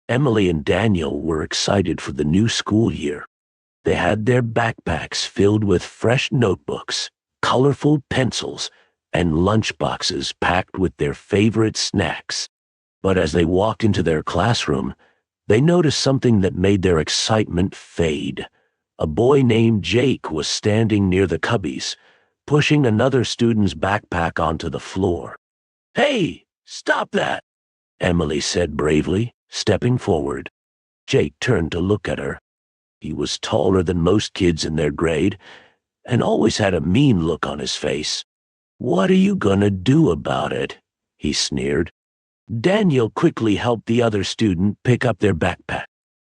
Emily and Daniel were excited for the new school year. They had their backpacks filled with fresh notebooks, colorful pencils, and lunchboxes packed with their favorite snacks. But as they walked into their classroom, they noticed something that made their excitement fade. A boy named Jake was standing near the cubbies, pushing another student's backpack onto the floor. "Hey, stop that!" Emily said bravely, stepping forward. Jake turned to look at her. He was taller than most kids in their grade, and always had a mean look on his face. "What are you gonna do about it?" he sneered. Daniel quickly helped the other student pick up their backpack.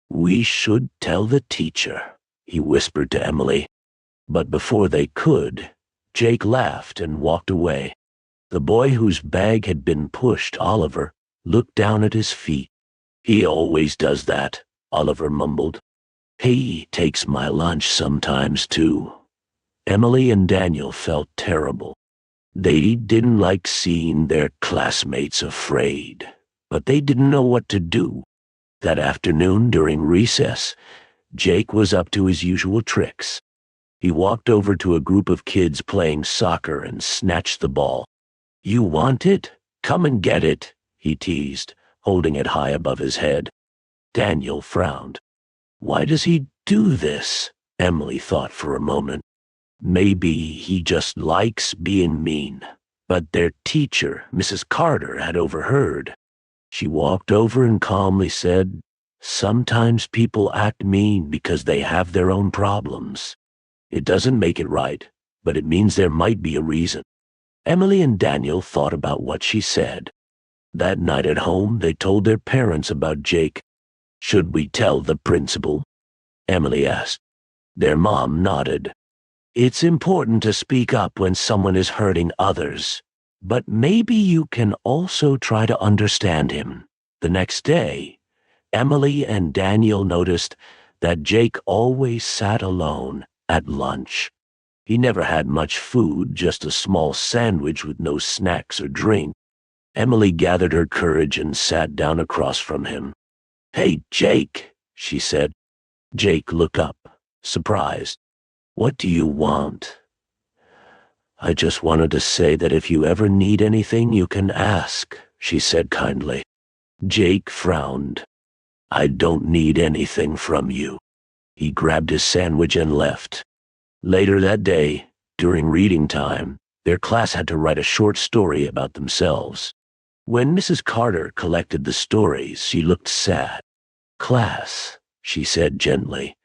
"We should tell the teacher," he whispered to Emily. But before they could, Jake laughed and walked away. The boy whose bag had been pushed, Oliver, looked down at his feet. "He always does that," Oliver mumbled. "He takes my lunch sometimes, too." Emily and Daniel felt terrible. They didn't like seeing their classmates afraid, but they didn't know what to do. That afternoon during recess, Jake was up to his usual tricks. He walked over to a group of kids playing soccer and snatched the ball. "You want it? Come and get it," he teased, holding it high above his head. Daniel frowned. "Why does he do this?" Emily thought for a moment. Maybe he just likes being mean. But their teacher, Mrs. Carter, had overheard. She walked over and calmly said, "Sometimes people act mean because they have their own problems. It doesn't make it right, but it means there might be a reason." Emily and Daniel thought about what she said. That night at home, they told their parents about Jake. "Should we tell the principal?" Emily asked. Their mom nodded. "It's important to speak up when someone is hurting others, but maybe you can also try to understand him." The next day, Emily and Daniel noticed that Jake always sat alone at lunch. He never had much food, just a small sandwich with no snacks or drink. Emily gathered her courage and sat down across from him. "Hey, Jake," she said. Jake looked up, surprised. "What do you want?" "I just wanted to say that if you ever need anything, you can ask," she said kindly. Jake frowned. "I don't need anything from you." He grabbed his sandwich and left. Later that day, during reading time, their class had to write a short story about themselves. When Mrs. Carter collected the stories, she looked sad. "Class," she said gently,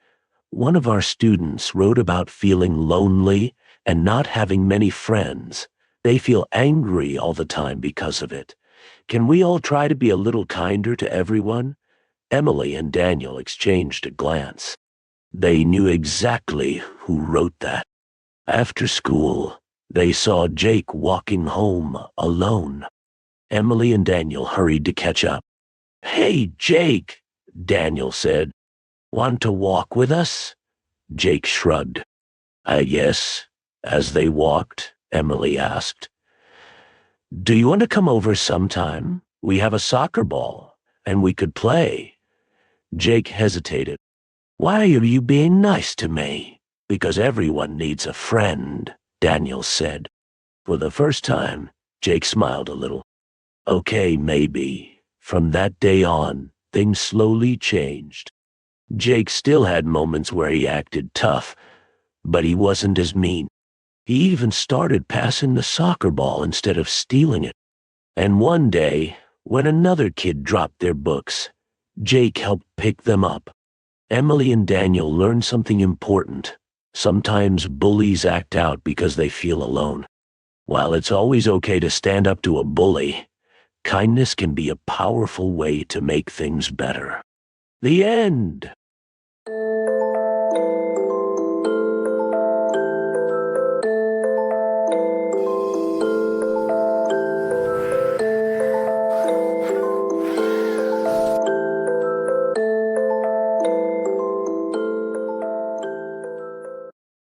"one of our students wrote about feeling lonely and not having many friends. They feel angry all the time because of it. Can we all try to be a little kinder to everyone?" Emily and Daniel exchanged a glance. They knew exactly who wrote that. After school, they saw Jake walking home alone. Emily and Daniel hurried to catch up. "Hey, Jake," Daniel said. "Want to walk with us?" Jake shrugged. "I guess." As they walked, Emily asked, "Do you want to come over sometime? We have a soccer ball, and we could play." Jake hesitated. "Why are you being nice to me?" "Because everyone needs a friend," Daniel said. For the first time, Jake smiled a little. "Okay, maybe." From that day on, things slowly changed. Jake still had moments where he acted tough, but he wasn't as mean. He even started passing the soccer ball instead of stealing it. And one day, when another kid dropped their books, Jake helped pick them up. Emily and Daniel learned something important. Sometimes bullies act out because they feel alone. While it's always okay to stand up to a bully, kindness can be a powerful way to make things better. The end.